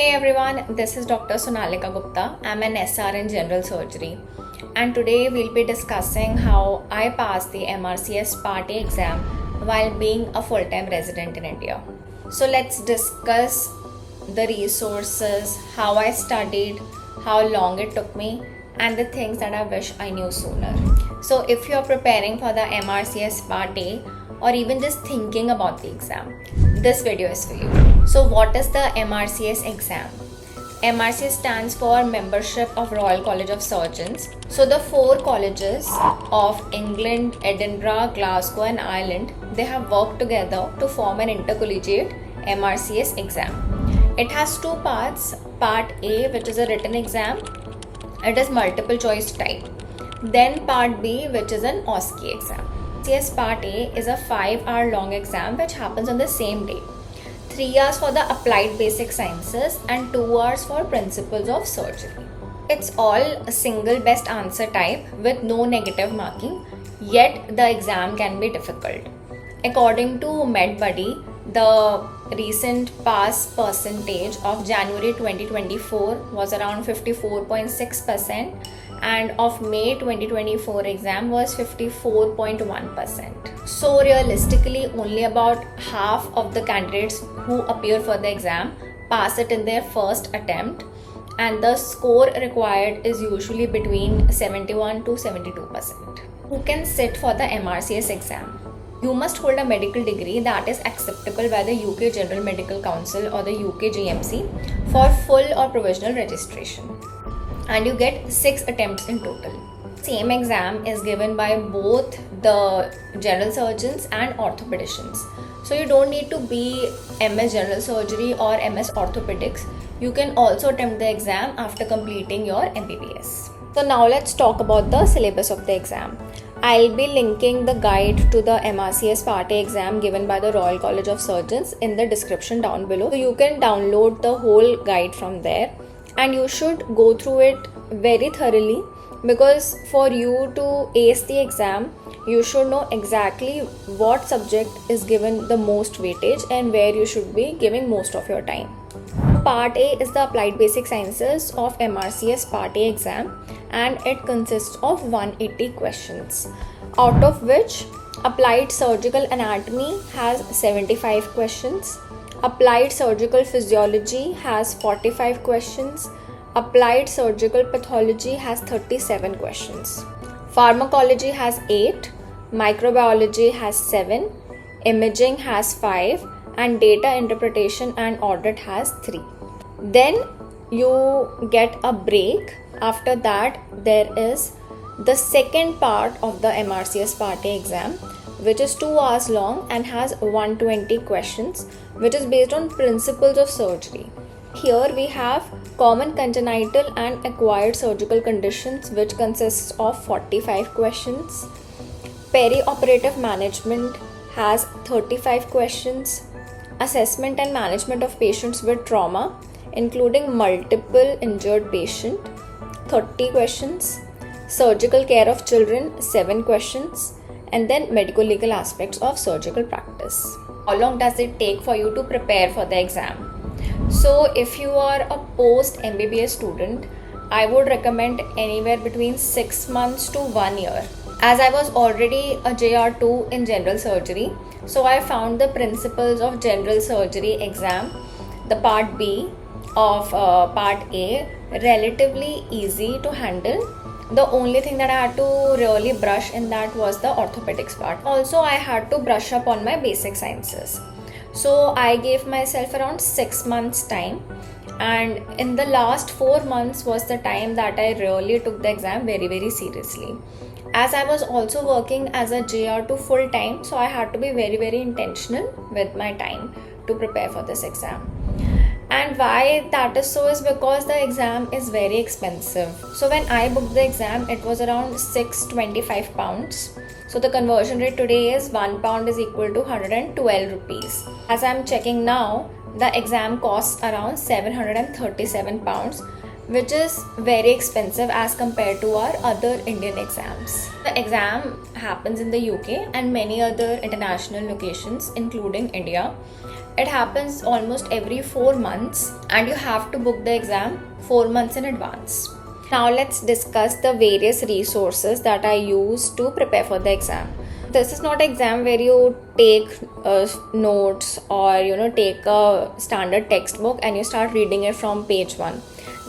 Hey everyone, this is Dr. Sonalika Gupta. I'm an SR in General Surgery, and today we'll be discussing how I passed the MRCS Part-A exam while being a full-time resident in India. So let's discuss the resources, how I studied, how long it took me, and the things that I wish I knew sooner. So if you're preparing for the MRCS Part-A or even just thinking about the exam, this video is for you. So what is the MRCS exam? MRCS stands for Membership of Royal College of Surgeons. So the four colleges of England, Edinburgh, Glasgow and Ireland, they have worked together to form an intercollegiate MRCS exam. It has two parts. Part A, which is a written exam, it is multiple choice type. Then part B, which is an OSCE exam. MRCS Part A is a 5-hour long exam which happens on the same day. 3 hours for the applied basic sciences and 2 hours for principles of surgery. It's all a single best answer type with no negative marking, yet the exam can be difficult. According to MedBuddy, the recent pass percentage of January 2024 was around 54.6%, and of May 2024 exam was 54.1%. So realistically, only about half of the candidates who appear for the exam pass it in their first attempt, and the score required is usually between 71 to 72%. Who can sit for the MRCS exam? You must hold a medical degree that is acceptable by the UK General Medical Council or the UK GMC for full or provisional registration, and you get 6 attempts in total. Same exam is given by both the general surgeons and orthopedicians. So you don't need to be MS General Surgery or MS Orthopedics. You can also attempt the exam after completing your MBBS. So now let's talk about the syllabus of the exam. I'll be linking the guide to the MRCS Part-A exam given by the Royal College of Surgeons in the description down below. So you can download the whole guide from there, and you should go through it very thoroughly, because for you to ace the exam, you should know exactly what subject is given the most weightage and where you should be giving most of your time. Part A is the Applied Basic Sciences of MRCS Part-A exam, and it consists of 180 questions, out of which Applied Surgical Anatomy has 75 questions, Applied Surgical Physiology has 45 questions, Applied Surgical Pathology has 37 questions, Pharmacology has 8, Microbiology has 7, Imaging has 5, and Data Interpretation and Audit has 3. Then you get a break. After that, there is the second part of the MRCS Part-A exam, which is 2 hours long and has 120 questions, which is based on principles of surgery. Here we have common congenital and acquired surgical conditions, which consists of 45 questions. Perioperative management has 35 questions. Assessment and management of patients with trauma, including multiple injured patient, 30 questions. Surgical care of children, 7 questions. And then medical legal aspects of surgical practice. How long does it take for you to prepare for the exam? So if you are a post MBBS student, I would recommend anywhere between 6 months to 1 year. As I was already a JR2 in general surgery, so I found the principles of general surgery exam, the part B of part A, relatively easy to handle. The only thing that I had to really brush in that was the orthopedics part. Also, I had to brush up on my basic sciences. So I gave myself around 6 months time, and in the last 4 months was the time that I really took the exam very seriously. As I was also working as a JR2 full time, so I had to be very intentional with my time to prepare for this exam. And why that is so is because the exam is very expensive. So when I booked the exam, it was around £625. So the conversion rate today is £1 is equal to 112 rupees. As I'm checking now, the exam costs around £737, which is very expensive as compared to our other Indian exams. The exam happens in the UK and many other international locations, including India. It happens almost every 4 months and you have to book the exam 4 months in advance. Now let's discuss the various resources that I use to prepare for the exam. This is not an exam where you take notes or take a standard textbook and you start reading it from page 1.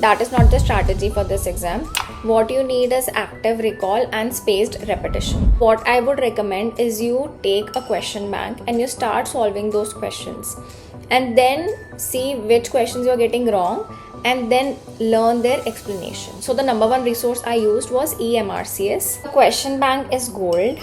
That is not the strategy for this exam. What you need is active recall and spaced repetition. What I would recommend is you take a question bank and you start solving those questions and then see which questions you are getting wrong and then learn their explanation. So the number one resource I used was eMRCS. The question bank is gold.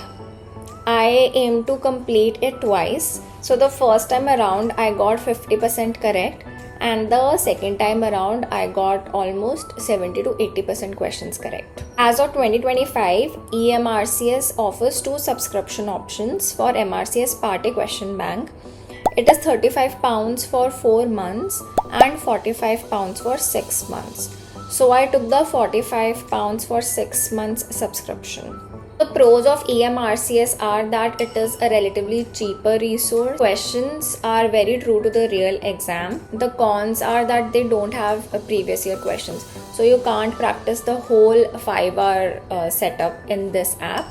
I aim to complete it twice. So the first time around I got 50% correct and the second time around I got almost 70 to 80% questions correct. As of 2025, eMRCS offers 2 subscription options for MRCS Part-A question bank. It is £35 for 4 months and £45 for 6 months. So I took the £45 for 6 months subscription. The pros of eMRCS are that it is a relatively cheaper resource. Questions are very true to the real exam. The cons are that they don't have previous year questions. So you can't practice the whole 5-hour setup in this app.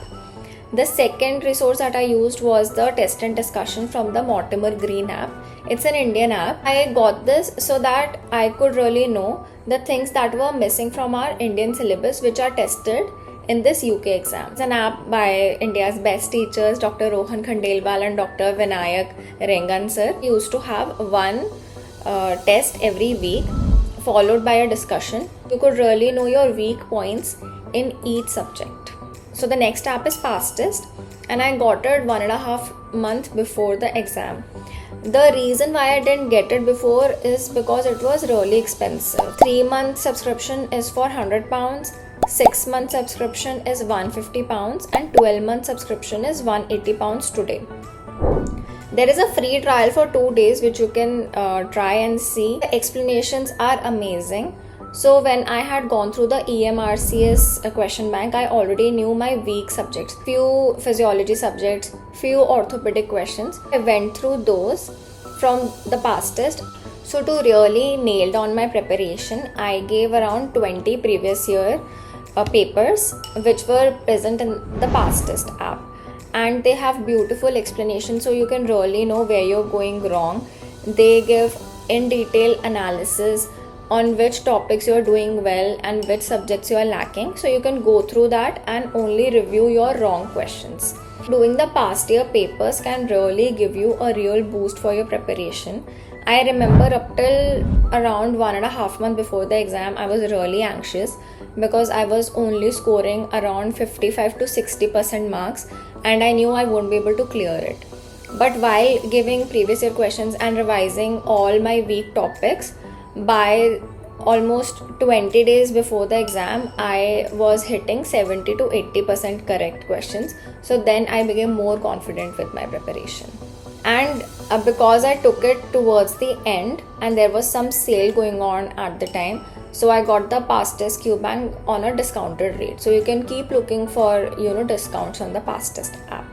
The second resource that I used was the test and discussion from the Mortimer Green app. It's an Indian app. I got this so that I could really know the things that were missing from our Indian syllabus which are tested in this UK exam. It's an app by India's best teachers, Dr. Rohan Khandelwal and Dr. Vinayak Rengan sir. We used to have one test every week followed by a discussion. You could really know your weak points in each subject. So the next app is Fastest and I got it 1.5 months before the exam. The reason why I didn't get it before is because it was really expensive. 3-month subscription is for £100, 6-month subscription is £150 and 12-month subscription is £180 today. There is a free trial for 2 days which you can try and see. The explanations are amazing. So when I had gone through the eMRCS question bank, I already knew my weak subjects. Few physiology subjects, few orthopedic questions. I went through those from the past test. So to really nail down my preparation, I gave around 20 previous year papers which were present in the past test app. And they have beautiful explanations so you can really know where you're going wrong. They give in detail analysis on which topics you are doing well and which subjects you are lacking, so you can go through that and only review your wrong questions. Doing the past year papers can really give you a real boost for your preparation. I remember up till around 1.5 months before the exam, I was really anxious because I was only scoring around 55 to 60% marks and I knew I won't be able to clear it. But while giving previous year questions and revising all my weak topics, by almost 20 days before the exam, I was hitting 70 to 80% correct questions. So then I became more confident with my preparation. And because I took it towards the end and there was some sale going on at the time, so I got the past test Q bank on a discounted rate. So you can keep looking for discounts on the past test app.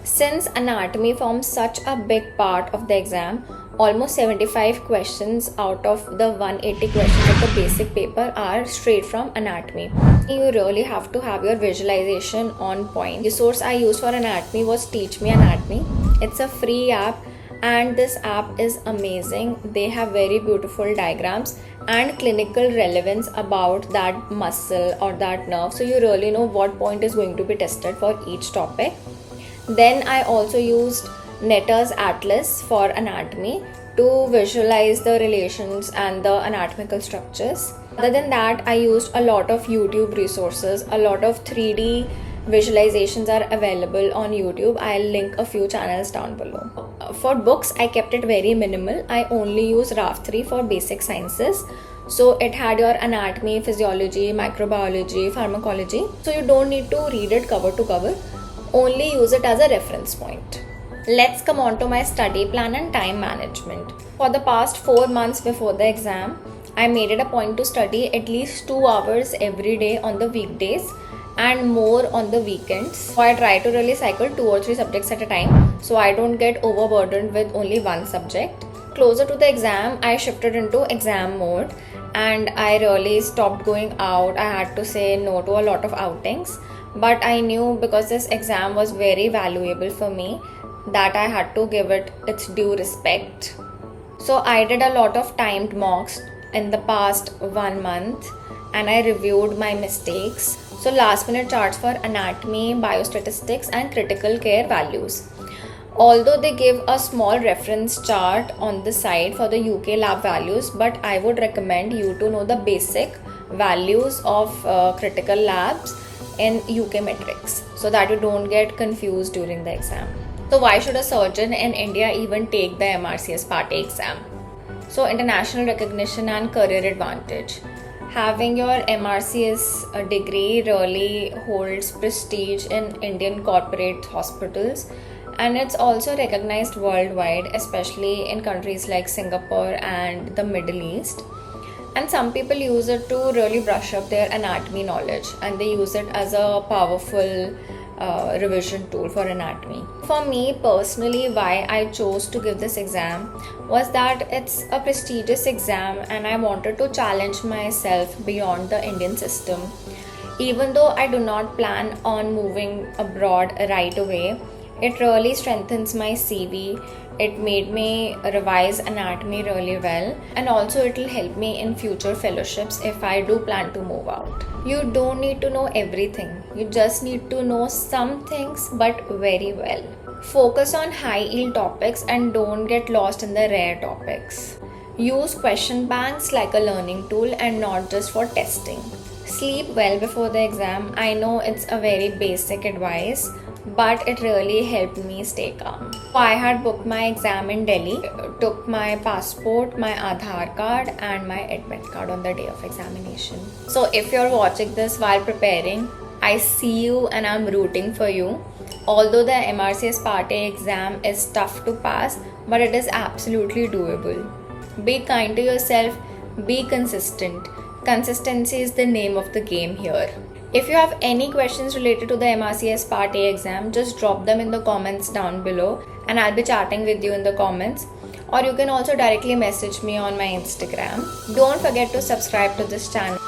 Since anatomy forms such a big part of the exam, almost 75 questions out of the 180 questions of the basic paper are straight from anatomy. You really have to have your visualization on point. The source I used for anatomy was Teach Me Anatomy. It's a free app and this app is amazing. They have very beautiful diagrams and clinical relevance about that muscle or that nerve, so you really know what point is going to be tested for each topic. Then I also used Netter's Atlas for anatomy to visualize the relations and the anatomical structures. Other than that, I used a lot of YouTube resources. A lot of 3D visualizations are available on YouTube. I'll link a few channels down below. For books, I kept it very minimal. I only use RAF3 for basic sciences. So it had your anatomy, physiology, microbiology, pharmacology. So you don't need to read it cover to cover. Only use it as a reference point. Let's come on to my study plan and time management. For the past 4 months before the exam, I made it a point to study at least 2 hours every day on the weekdays and more on the weekends. So I try to really cycle 2 or 3 subjects at a time so I don't get overburdened with only one subject. Closer to the exam, I shifted into exam mode and I really stopped going out. I had to say no to a lot of outings, but I knew because this exam was very valuable for me that I had to give it its due respect. So I did a lot of timed mocks in the past 1 month and I reviewed my mistakes. So last minute charts for anatomy, biostatistics and critical care values. Although they give a small reference chart on the side for the UK lab values, but I would recommend you to know the basic values of critical labs in UK metrics so that you don't get confused during the exam. So why should a surgeon in India even take the MRCS Part-A exam? So international recognition and career advantage. Having your MRCS degree really holds prestige in Indian corporate hospitals, and it's also recognized worldwide, especially in countries like Singapore and the Middle East. And some people use it to really brush up their anatomy knowledge, and they use it as a powerful revision tool for anatomy. For me personally, why I chose to give this exam was that it's a prestigious exam and I wanted to challenge myself beyond the Indian system. Even though I do not plan on moving abroad right away, it really strengthens my CV. It made me revise anatomy really well, and also it will help me in future fellowships if I do plan to move out. You don't need to know everything. You just need to know some things, but very well. Focus on high yield topics and don't get lost in the rare topics. Use question banks like a learning tool and not just for testing. Sleep well before the exam. I know it's a very basic advice, but it really helped me stay calm. I had booked my exam in Delhi, took my passport, my Aadhaar card and my admit card on the day of examination. So if you're watching this while preparing, I see you and I'm rooting for you. Although the MRCS Part-A exam is tough to pass, but it is absolutely doable. Be kind to yourself, be consistent. Consistency is the name of the game here. If you have any questions related to the MRCS Part-A exam, just drop them in the comments down below and I'll be chatting with you in the comments. Or you can also directly message me on my Instagram. Don't forget to subscribe to this channel.